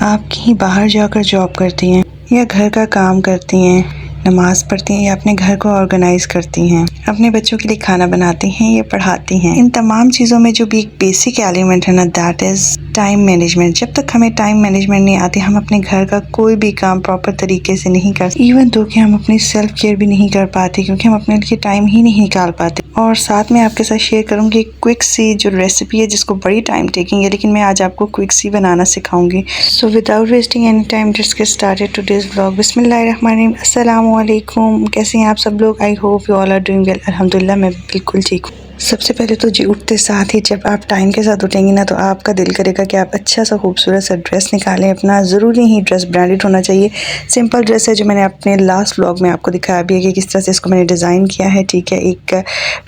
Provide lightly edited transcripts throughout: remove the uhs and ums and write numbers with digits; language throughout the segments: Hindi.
आप कहीं बाहर जाकर जॉब करती हैं या घर का काम करती हैं, नमाज पढ़ती हैं या अपने घर को ऑर्गेनाइज करती हैं, अपने बच्चों के लिए खाना बनाती हैं या पढ़ाती हैं, इन तमाम चीज़ों में जो भी एक बेसिक एलिमेंट है ना, दैट इज़ टाइम मैनेजमेंट। जब तक हमें टाइम मैनेजमेंट नहीं आती, हम अपने घर का कोई भी काम प्रॉपर तरीके से नहीं कर, इवन दो कि हम अपनी सेल्फ केयर भी नहीं कर पाते क्योंकि हम अपने लिए टाइम ही नहीं निकाल पाते। और साथ में आपके साथ शेयर करूंगी एक क्विक सी जो रेसिपी है जिसको बड़ी टाइम टेकिंग है, लेकिन मैं आज आपको क्विक सी बनाना सिखाऊंगी। So without wasting any time let's get started today's vlog. बिस्मिल्लाहिर्रहमानिर्रहीम। अस्सलाम वालेकुम। कैसे हैं आप सब लोग? I hope you all are doing well. अल्हम्दुलिल्लाह मैं बिल्कुल ठीक हूँ। सबसे पहले तो जी उठते साथ ही जब आप टाइम के साथ उठेंगी ना, तो आपका दिल करेगा कि आप अच्छा सा खूबसूरत सा ड्रेस निकालें अपना। ज़रूरी ही ड्रेस ब्रांडेड होना चाहिए। सिंपल ड्रेस है जो मैंने अपने लास्ट व्लॉग में आपको दिखाया भी है कि किस तरह से इसको मैंने डिज़ाइन किया है। ठीक है, एक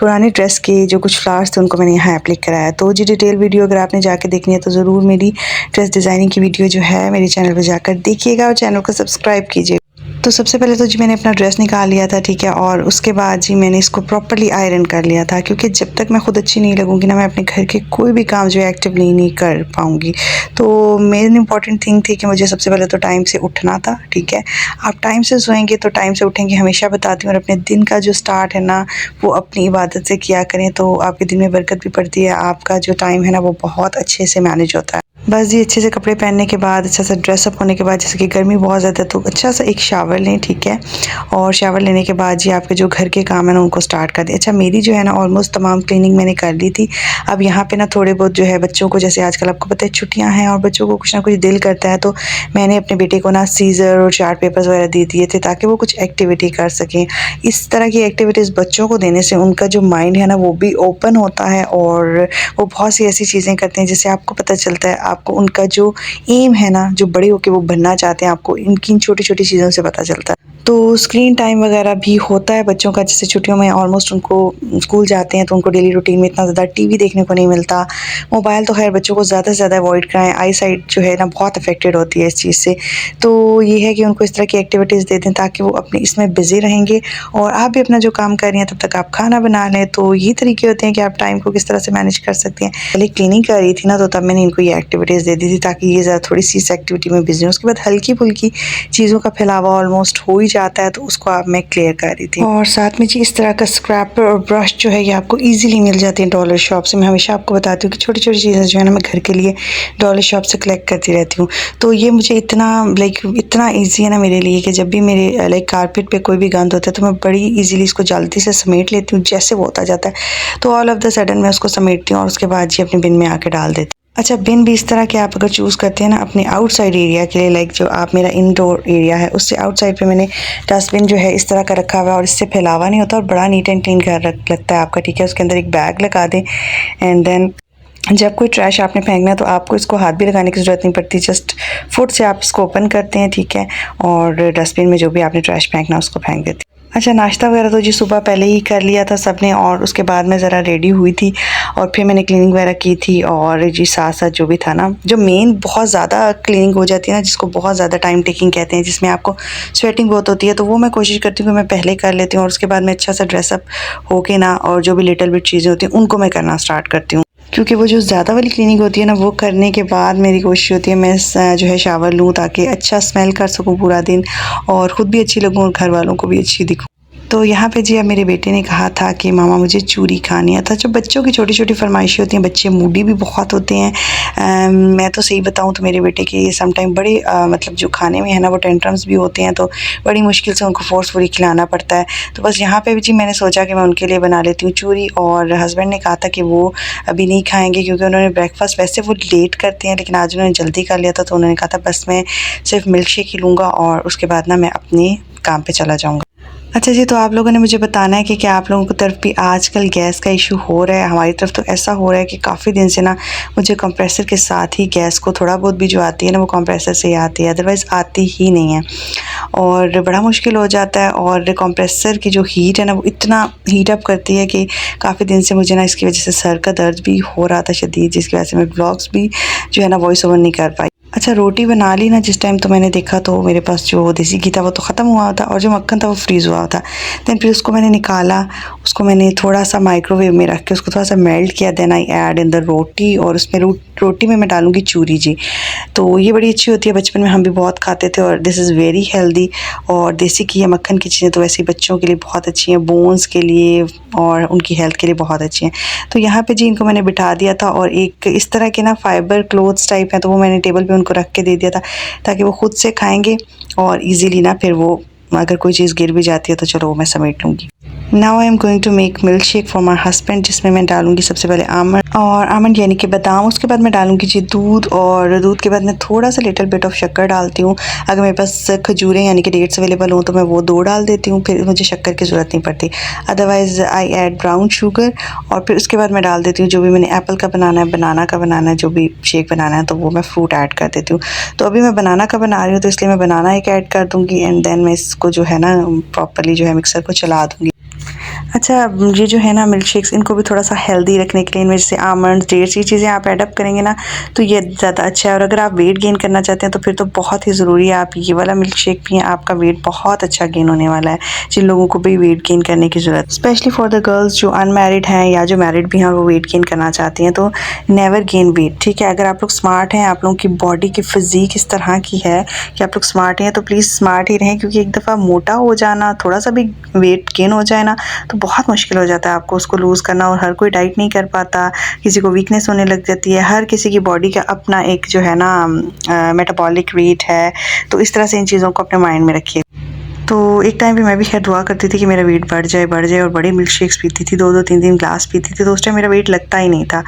पुरानी ड्रेस के जो कुछ फ्लावर्स थे उनको मैंने यहाँ एप्लिक कराया। तो जी डिटेल वीडियो अगर आपने जाके देखनी है तो ज़रूर मेरी ड्रेस डिज़ाइनिंग की वीडियो जो है मेरे चैनल पर जाकर देखिएगा और चैनल को सब्सक्राइब कीजिए। तो सबसे पहले तो जी मैंने अपना ड्रेस निकाल लिया था, ठीक है, और उसके बाद जी मैंने इसको प्रॉपर्ली आयरन कर लिया था क्योंकि जब तक मैं खुद अच्छी नहीं लगूंगी ना, मैं अपने घर के कोई भी काम जो है एक्टिवली नहीं कर पाऊंगी। तो मेन इंपॉर्टेंट थिंग थी कि मुझे सबसे पहले तो टाइम से उठना था। ठीक है, आप टाइम से सोएंगे तो टाइम से उठेंगे, हमेशा बताती हूँ। और अपने दिन का जो स्टार्ट है ना, वो अपनी इबादत से किया करें तो आपके दिन में बरकत भी पड़ती है। आपका जो टाइम है ना वो बहुत अच्छे से मैनेज होता है। बस जी अच्छे से कपड़े पहनने के बाद, अच्छा सा ड्रेसअप होने के बाद, जैसे कि गर्मी बहुत ज़्यादा है तो अच्छा सा एक शावर लें। ठीक है, और शावर लेने के बाद जी आपके जो घर के काम है ना उनको स्टार्ट कर दें। अच्छा मेरी जो है ना ऑलमोस्ट तमाम क्लीनिंग मैंने कर ली थी। अब यहाँ पे ना थोड़े बहुत जो है बच्चों को, जैसे आजकल आपको पता है छुट्टियाँ हैं और बच्चों को कुछ ना कुछ दिल करता है, तो मैंने अपने बेटे को ना सीज़र और चार्ट पेपर्स वगैरह दे दिए थे ताकि वो कुछ एक्टिविटी कर सकें। इस तरह की एक्टिविटीज़ बच्चों को देने से उनका जो माइंड है ना वो भी ओपन होता है और वो बहुत सी ऐसी चीज़ें करते हैं जिससे आपको पता चलता है, आपको उनका जो एम है ना, जो बड़े होके वो बनना चाहते हैं, आपको इनकी छोटी छोटी चीज़ों से पता चलता है। तो स्क्रीन टाइम वगैरह भी होता है बच्चों का, जैसे छुट्टियों में ऑलमोस्ट उनको स्कूल जाते हैं तो उनको डेली रूटीन में इतना ज़्यादा टीवी देखने को नहीं मिलता। मोबाइल तो खैर बच्चों को ज़्यादा से ज़्यादा अवॉइड कराएं, आई साइट जो है ना बहुत अफेक्टेड होती है इस चीज़ से। तो ये है कि उनको इस तरह की एक्टिविटीज़ दे दें ताकि वो अपने इसमें बिज़ी रहेंगे और आप भी अपना जो काम कर रही हैं तब तक आप खाना बना लें। तो ये तरीके होते हैं कि आप टाइम को किस तरह से मैनेज कर सकते हैं। पहले क्लीनिंग कर रही थी ना, तो तब मैंने इनको ये एक्टिविटीज़ दे दी थी ताकि ये ज़रा थोड़ी सी इस एक्टिविटी में बिजी हो। उसके बाद हल्की फुल्की चीज़ों का फैलावा ऑलमोस्ट हो ही जाता है, तो उसको आप मैं क्लियर कर रही थी। और साथ में जी इस तरह का स्क्रैपर और ब्रश जो है ये आपको इजीली मिल जाती है डॉलर शॉप से। मैं हमेशा आपको बताती हूँ कि छोटी छोटी चीज़ें जो है ना मैं घर के लिए डॉलर शॉप से कलेक्ट करती रहती हूँ। तो ये मुझे इतना इतना ईजी है ना मेरे लिए कि जब भी मेरे कारपेट पे कोई भी गंद होता है तो मैं बड़ी ईजिली इसको जल्दी से समेट लेती हूँ जैसे वो होता जाता है। तो ऑल ऑफ द सडन मैं उसको समेटती हूँ और उसके बाद जी अपने बिन में आके डाल देती हूँ। अच्छा बिन भी इस तरह के आप अगर चूज़ करते हैं ना अपने आउटसाइड एरिया के लिए, लाइक जो आप मेरा इंडोर एरिया है उससे आउटसाइड पे मैंने डस्टबिन जो है इस तरह का रखा हुआ है और इससे फैलावा नहीं होता और बड़ा नीट एंड क्लीन घर लगता है आपका। ठीक है, उसके अंदर एक बैग लगा दें एंड देन जब कोई ट्रैश आपने फेंकना है तो आपको इसको हाथ भी लगाने की ज़रूरत नहीं पड़ती, जस्ट फुट से आप इसको ओपन करते हैं। ठीक है, और डस्टबिन में जो भी आपने ट्रैश फेंकना उसको फेंक देते हैं। अच्छा नाश्ता वगैरह तो जी सुबह पहले ही कर लिया था सबने और उसके बाद मैं ज़रा रेडी हुई थी और फिर मैंने क्लीनिंग वगैरह की थी। और जी साथ साथ जो भी था ना, जो मेन बहुत ज़्यादा क्लीनिंग हो जाती है ना जिसको बहुत ज़्यादा टाइम टेकिंग कहते हैं, जिसमें आपको स्वेटिंग बहुत होती है, तो वो मैं कोशिश करती हूँ कि मैं पहले कर लेती हूँ और उसके बाद मैं अच्छा सा ड्रेसअप होके ना और जो भी लिटिल बिट चीज़ें होती हैं उनको मैं करना स्टार्ट करती हूँ। क्योंकि वो जो ज़्यादा वाली क्लीनिंग होती है ना वो करने के बाद मेरी कोशिश होती है मैं जो है शावर लूँ ताकि अच्छा स्मेल कर सकूँ पूरा दिन और ख़ुद भी अच्छी लगूँ और घर वालों को भी अच्छी दिखूँ। तो यहाँ पे जी अब मेरे बेटे ने कहा था कि मामा मुझे चूरी खानी है। था जो बच्चों की छोटी छोटी फरमाइशें होती हैं, बच्चे मूडी भी बहुत होते हैं। मैं तो सही बताऊँ तो मेरे बेटे के ये सम टाइम बड़े मतलब जो खाने में है ना वो टेंट्रम्स भी होते हैं, तो बड़ी मुश्किल से उनको फोर्सफुली खिलाना पड़ता है। तो बस यहाँ पे भी जी मैंने सोचा कि मैं उनके लिए बना लेती हूँ चूरी। और हस्बैंड ने कहा था कि वो अभी नहीं खाएँगे क्योंकि उन्होंने ब्रेकफास्ट, वैसे वो लेट करते हैं लेकिन आज उन्होंने जल्दी कर लिया था, तो उन्होंने कहा था बस मैं सिर्फ मिल्क शेक ही लूँगा और उसके बाद ना मैं अपने काम पर चला जाऊँगा। अच्छा जी, तो आप लोगों ने मुझे बताना है कि क्या आप लोगों की तरफ भी आजकल गैस का इशू हो रहा है। हमारी तरफ तो ऐसा हो रहा है कि काफ़ी दिन से ना मुझे कंप्रेसर के साथ ही गैस को थोड़ा बहुत भी जो आती है ना वो कंप्रेसर से ही आती है, अदरवाइज़ आती ही नहीं है और बड़ा मुश्किल हो जाता है। और कंप्रेसर की जो हीट है ना वो इतना हीट अप करती है कि काफ़ी दिन से मुझे ना इसकी वजह से सर का दर्द भी हो रहा था शदीद, जिसकी वजह से मैं ब्लॉग्स भी जो है ना वॉइस ओवर नहीं कर पाई। अच्छा, रोटी बना ली ना जिस टाइम, तो मैंने देखा तो मेरे पास जो देसी घी था वो तो ख़त्म हुआ था और जो मक्खन था वो फ्रीज़ हुआ था। देन फिर उसको मैंने निकाला, उसको मैंने थोड़ा-सा माइक्रोवेव में रख के उसको थोड़ा-सा मेल्ट किया। Then I add in the roti, और उसमें रोटी में मैं डालूँगी चूरी जी। तो ये बड़ी अच्छी होती है, बचपन में हम भी बहुत खाते थे और दिस इज़ वेरी हेल्दी। और देसी घी या मक्खन की चीज़ें तो वैसे ही बच्चों के लिए बहुत अच्छी हैं, बोन्स के लिए और उनकी हेल्थ के लिए बहुत अच्छी हैं। तो यहाँ पे जी इनको मैंने बिठा दिया था, और एक इस तरह के ना फाइबर क्लॉथ्स टाइप हैं, तो वो मैंने टेबल पे उनको रख के दे दिया था ताकि वो खुद से खाएँगे और ईज़िली ना फिर वो अगर कोई चीज़ गिर भी जाती है तो चलो वो मैं समेट लूँगी। Now I am going to make milk shake for my husband, जिसमें मैं डालूँगी सबसे पहले आमंड यानी कि बादाम। उसके बाद मैं डालूँगी जी दूध, और दूध के बाद मैं थोड़ा-सा लिटिल बिट ऑफ शक्कर डालती हूँ। अगर मेरे पास खजूरें यानी कि डेट्स अवेलेबल हों तो मैं वो 2 डाल देती हूँ, फिर मुझे शक्कर की ज़रूरत नहीं पड़ती। Otherwise I add brown sugar, और फिर उसके बाद मैं डाल देती हूँ जो भी मैंने एप्पल का बनाना है, बनाना का बनाना है, जो भी शेक बनाना है तो वो मैं फ्रूट ऐड कर देती हूँ। तो अभी मैं बनाना का बना रही हूँ तो इसलिए मैं बनाना एक ऐड कर दूँगी, एंड देन मैं इसको जो है ना प्रॉपर्ली जो है मिक्सर को चला दूँगी। अच्छा, ये जो है ना मिल्क शेक्स, इनको भी थोड़ा-सा हेल्दी रखने के लिए इनमें जैसे आमंड्स, डेट्स, ये चीज़ें आप ऐड अप करेंगे ना तो ये ज़्यादा अच्छा है। और अगर आप वेट गेन करना चाहते हैं तो फिर तो बहुत ही ज़रूरी है आप ये वाला मिल्क शेक पिएँ, आपका वेट बहुत अच्छा गेन होने वाला है। जिन लोगों को भी वेट गेन करने की ज़रूरत, स्पेशली फॉर द गर्ल्स जो अनमैरिड हैं या जो मैरिड भी हैं और वो वेट गेन करना चाहती हैं, तो नेवर गेन वेट, ठीक है। अगर आप लोग स्मार्ट हैं, आप लोगों की बॉडी की फिज़ीक इस तरह की है कि आप लोग स्मार्ट हैं, तो प्लीज़ स्मार्ट ही रहें, क्योंकि एक दफ़ा मोटा हो जाना, थोड़ा-सा भी वेट गेन हो जाए ना तो बहुत मुश्किल हो जाता है आपको उसको लूज़ करना, और हर कोई डाइट नहीं कर पाता, किसी को वीकनेस होने लग जाती है। हर किसी की बॉडी का अपना एक जो है ना मेटाबॉलिक रेट है, तो इस तरह से इन चीज़ों को अपने माइंड में रखिए। तो एक टाइम पे मैं भी खैर दुआ करती थी कि मेरा वेट बढ़ जाए, और बड़े मिल्क शेक्स पीती थी, 2-2 3-3 ग्लास पीती थी, तो उस टाइम मेरा वेट लगता ही नहीं था।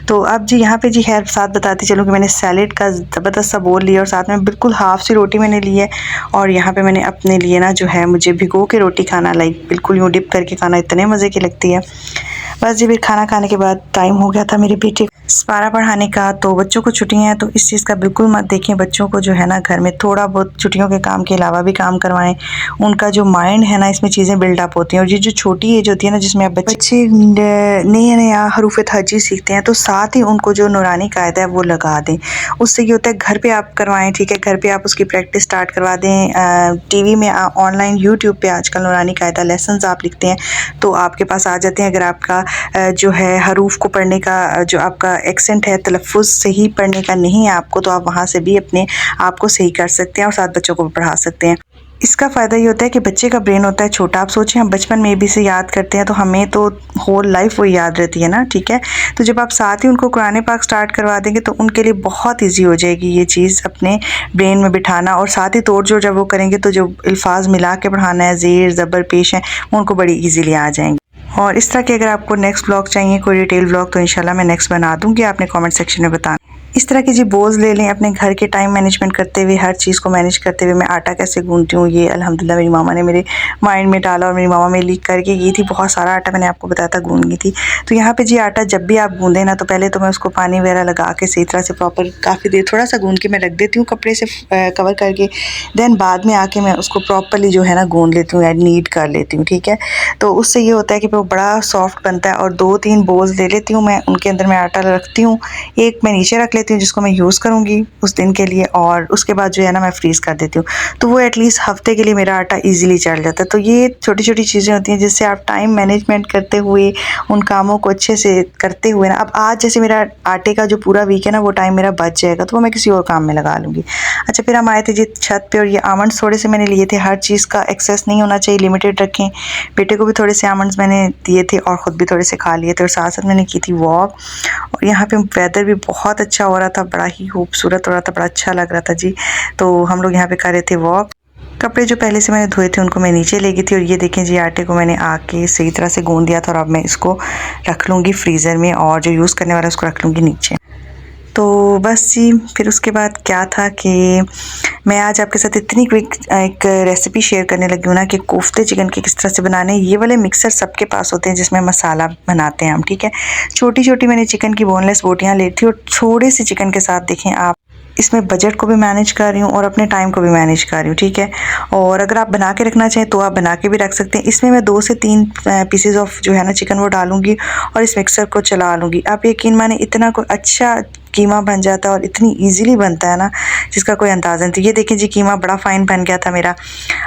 तो अब जी यहाँ पे जी खैर साथ बताती चलूँ कि मैंने सैलेड का ज़बरदस्त सा बोल लिया, और साथ में बिल्कुल हाफ़ सी रोटी मैंने ली है, और यहाँ पे मैंने अपने लिए ना जो है, मुझे भिगो के रोटी खाना, लाइक बिल्कुल यूँ डिप करके खाना इतने मज़े की लगती है। बस जी फिर खाना खाने के बाद टाइम हो गया था मेरे बेटे पारा पढ़ाने का। तो बच्चों को छुट्टियाँ हैं तो इस चीज़ का बिल्कुल मत देखें, बच्चों को जो है ना घर में थोड़ा बहुत छुट्टियों के काम के अलावा भी काम करवाएं। उनका जो माइंड है ना इसमें चीज़ें बिल्डअप होती हैं, और ये जो छोटी एज होती है ना जिसमें अब बच्चे नया नया हरूफ हजी सीखते हैं, तो साथ ही उनको जो नूरानी कायदा है वो लगा दें। उससे ये होता है घर पे आप करवाएं, ठीक है, घर पे आप उसकी प्रैक्टिस स्टार्ट करवा दें। टीवी में ऑनलाइन यूट्यूब पे आजकल नूरानी कायदा लेसन्स आप लिखते हैं तो आपके पास आ जाते हैं। अगर आपका जो है हरूफ को पढ़ने का जो आपका एक्सेंट है, तलफ़ुज़ सही पढ़ने का नहीं है आपको, तो आप वहाँ से भी अपने आप को सही कर सकते हैं और साथ बच्चों को भी पढ़ा सकते हैं। इसका फ़ायदा ये होता है कि बच्चे का ब्रेन होता है छोटा। आप सोचें हम बचपन में भी से याद करते हैं तो हमें तो होल लाइफ वो याद रहती है ना, ठीक है। तो जब आप साथ ही उनको कुरान पाक स्टार्ट करवा देंगे तो उनके लिए बहुत ईजी हो जाएगी ये चीज़ अपने ब्रेन में बिठाना, और साथ ही तोड़ जोड़ जब वो करेंगे तो जो अल्फाज मिला के पढ़ाना है, ज़ेर ज़बर पेश है, वो उनको बड़ी ईजीली आ जाएंगे। और इस तरह के अगर आपको नेक्स्ट ब्लॉग चाहिए, कोई डिटेल ब्लॉग, तो इंशाल्लाह मैं नेक्स्ट बना दूंगी, आपने कमेंट सेक्शन में बताना। इस तरह की जी बोझ ले लें अपने घर के टाइम मैनेजमेंट करते हुए, हर चीज़ को मैनेज करते हुए। मैं आटा कैसे गूंथती हूँ ये अल्हम्दुलिल्लाह मेरी मामा ने मेरे माइंड में डाला, और मेरी मामा मेरी लिख करके ये थी, बहुत सारा आटा मैंने आपको बताया था गूंद गई थी। तो यहाँ पे जी आटा जब भी आप गूंदें ना, तो पहले तो मैं उसको पानी वगैरह लगा के सही तरह से प्रॉपर काफ़ी देर थोड़ा सा गूंद के मैं रख देती हूँ कपड़े से कवर करके। देन बाद में आके मैं उसको प्रॉपरली जो है ना गूंद लेती हूँ या नीड कर लेती हूँ, ठीक है। तो उससे ये होता है कि वो बड़ा सॉफ्ट बनता है। और 2-3 बोल्स ले लेती हूँ मैं, उनके अंदर मैं आटा रखती हूँ, एक मैं नीचे रख लेती हूँ जिसको मैं यूज़ करूँगी उस दिन के लिए, और उसके बाद जो है ना मैं फ्रीज़ कर देती हूँ, तो वो एटलीस्ट हफ्ते के लिए मेरा आटा इजीली चल जाता है। तो ये छोटी छोटी चीज़ें होती हैं जिससे आप टाइम मैनेजमेंट करते हुए उन कामों को अच्छे से करते हुए ना, अब आज जैसे मेरा आटे का जो पूरा वीक है ना वो टाइम मेरा बच जाएगा, तो वो मैं किसी और काम में लगा लूँगी। अच्छा, फिर हम आए थे जी छत पे, और ये आमंड्स थोड़े से मैंने लिए थे, हर चीज़ का एक्सेस नहीं होना चाहिए, लिमिटेड रखें। बेटे को भी थोड़े से आमंड्स मैंने दिए थे और ख़ुद भी थोड़े से खा लिए थे, और साथ साथ मैंने की थी वॉक। और यहाँ पे वेदर भी बहुत अच्छा हो रहा था, बड़ा ही खूबसूरत हो रहा था, बड़ा अच्छा लग रहा था जी। तो हम लोग यहाँ पे कर रहे थे वॉक। कपड़े जो पहले से मैंने धोए थे उनको मैं नीचे ले गई थी, और ये देखें जी आटे को मैंने आके सही तरह से गूंद दिया था, और अब मैं इसको रख लूँगी फ्रीज़र में, और जो यूज़ करने वाला है उसको रख लूँगी नीचे। तो बस जी फिर उसके बाद क्या था कि मैं आज आपके साथ इतनी क्विक एक रेसिपी शेयर करने लगी हूँ ना कि कोफ्ते चिकन के किस तरह से बनाने। ये वाले मिक्सर सबके पास होते हैं जिसमें मसाला बनाते हैं हम, ठीक है। छोटी छोटी मैंने चिकन की बोनलेस बोटियाँ ली थी, और थोड़े से चिकन के साथ देखें आप इसमें बजट को भी मैनेज कर रही हूँ और अपने टाइम को भी मैनेज कर रही हूँ, ठीक है। और अगर आप बना के रखना चाहें तो आप बना के भी रख सकते हैं। इसमें मैं 2 से 3 पीसेस ऑफ जो है ना चिकन वो डालूंगी और इस मिक्सर को चला लूँगी। आप यकीन माने इतना कोई अच्छा कीमा बन जाता है और इतनी इजीली बनता है ना जिसका कोई अंदाज़ा नहीं। तो ये देखिए जी कीमा बड़ा फ़ाइन बन गया था मेरा।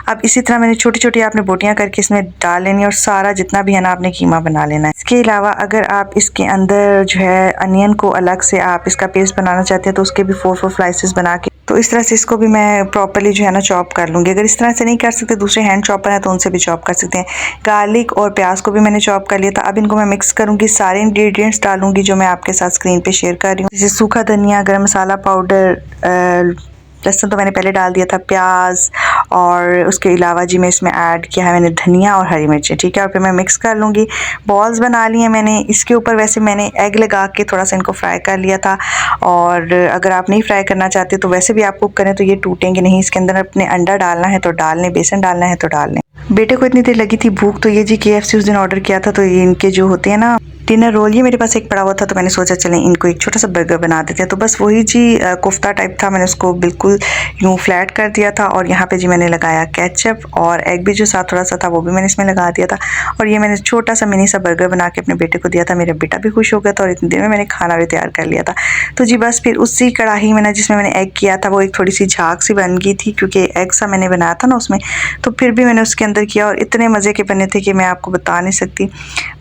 अब इसी तरह मैंने छोटी छोटी आपने बोटियाँ करके इसमें डाल लेनी है और सारा जितना भी है ना आपने कीमा बना लेना है। इसके अलावा अगर आप इसके अंदर जो है अनियन को अलग से आप इसका पेस्ट बनाना चाहते हैं तो उसके भी 4 स्लाइसेस बना के तो इस तरह से इसको भी मैं प्रॉपर्ली जो है ना चॉप कर लूँगी। अगर इस तरह से नहीं कर सकते दूसरे हैंड चॉपर हैं तो उनसे भी चॉप कर सकते हैं। गार्लिक और प्याज को भी मैंने चॉप कर लिया था। अब इनको मैं मिक्स करूँगी, सारे इंग्रेडिएंट्स डालूँगी जो मैं आपके साथ स्क्रीन पे शेयर कर रही हूँ। जैसे सूखा धनिया, गरम मसाला पाउडर, लहसुन तो मैंने पहले डाल दिया था, प्याज और उसके अलावा जी मैं इसमें ऐड किया है मैंने धनिया और हरी मिर्ची, ठीक है। और फिर मैं मिक्स कर लूँगी। बॉल्स बना लिए मैंने। इसके ऊपर वैसे मैंने एग लगा के थोड़ा सा इनको फ्राई कर लिया था और अगर आप नहीं फ्राई करना चाहते तो वैसे भी आप कुक करें तो ये टूटेंगे नहीं। इसके अंदर अपने अंडा डालना है तो डाल लें, बेसन डालना है तो डाल लें। बेटे को इतनी देर लगी थी भूख तो ये जी KFC उस दिन ऑर्डर किया था तो ये इनके जो होते हैं ना डिनर रोल, ये मेरे पास एक पड़ा हुआ था तो मैंने सोचा चलें इनको एक छोटा सा बर्गर बना देते हैं। तो बस वही जी कोफ्ता टाइप था, मैंने उसको बिल्कुल यूँ फ्लैट कर दिया था और यहाँ पे जी मैंने लगाया केचप और एग भी जो साथ थोड़ा सा था वो भी मैंने इसमें लगा दिया था और ये मैंने छोटा सा मिनी सा बर्गर बना के अपने बेटे को दिया था। मेरा बेटा भी खुश हो गया था और इतनी देर में मैंने खाना भी तैयार कर लिया था। तो जी बस फिर उसी कढ़ाई में ना जिसमें मैंने एग किया था वो एक थोड़ी सी झाग सी बन गई थी क्योंकि एग सा मैंने बनाया था ना उसमें, तो फिर भी मैंने उसके अंदर किया और इतने मज़े के बने थे कि मैं आपको बता नहीं सकती।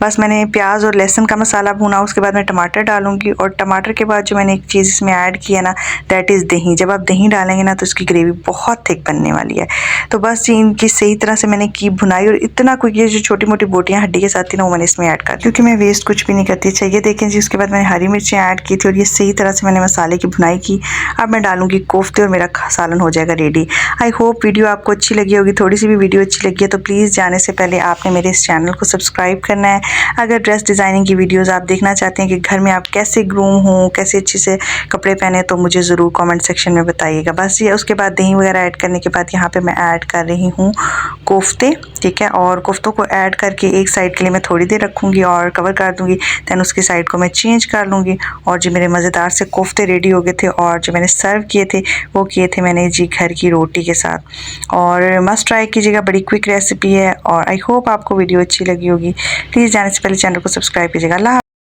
बस मैंने प्याज और लहसुन का मसाला भुना, उसके बाद मैं टमाटर डालूंगी और टमाटर के बाद जो मैंने एक चीज़ इसमें ऐड की है ना दैट इज़ दही। जब आप दही डालेंगे ना तो इसकी ग्रेवी बहुत थिक बनने वाली है। तो बस जी इनकी सही तरह से मैंने की भुनाई और इतना कुछ ये जो छोटी मोटी बोटियाँ हड्डी के साथ थी ना वो मैंने इसमें ऐड कर दी क्योंकि मैं वेस्ट कुछ भी नहीं करती। अच्छा ये देखें जी उसके बाद मैंने हरी मिर्चें ऐड की थी और ये सही तरह से मैंने मसाले की भुनाई की। अब मैं डालूंगी कोफ्ते और मेरा सालन हो जाएगा रेडी। आई होप वीडियो आपको अच्छी लगी होगी। थोड़ी सी भी वीडियो अच्छी लगी है तो प्लीज़ जाने से पहले आपने मेरे इस चैनल को सब्सक्राइब करना है। अगर ड्रेस डिज़ाइनिंग की वीडियोज़ आप देखना चाहते हैं कि घर में आप कैसे ग्रूम हो, कैसे अच्छे से कपड़े पहने तो मुझे ज़रूर कमेंट सेक्शन में बताइएगा। बस ये उसके बाद दही वगैरह ऐड करने के बाद यहाँ पे मैं ऐड कर रही हूँ कोफ्ते, ठीक है। और कोफ्तों को ऐड करके एक साइड के लिए मैं थोड़ी देर रखूँगी और कवर कर दूँगी, दैन उसकी साइड को मैं चेंज कर लूँगी। और जो मेरे मज़ेदार से कोफ्ते रेडी हो गए थे और जो मैंने सर्व किए थे वो किए थे मैंने जी घर की रोटी के साथ। और मस्ट ट्राई कीजिएगा, बड़ी क्विक रेसिपी है और आई होप आपको वीडियो अच्छी लगी होगी। प्लीज़ जाने से पहले चैनल को सब्सक्राइब कीजिएगा। अल्लाह।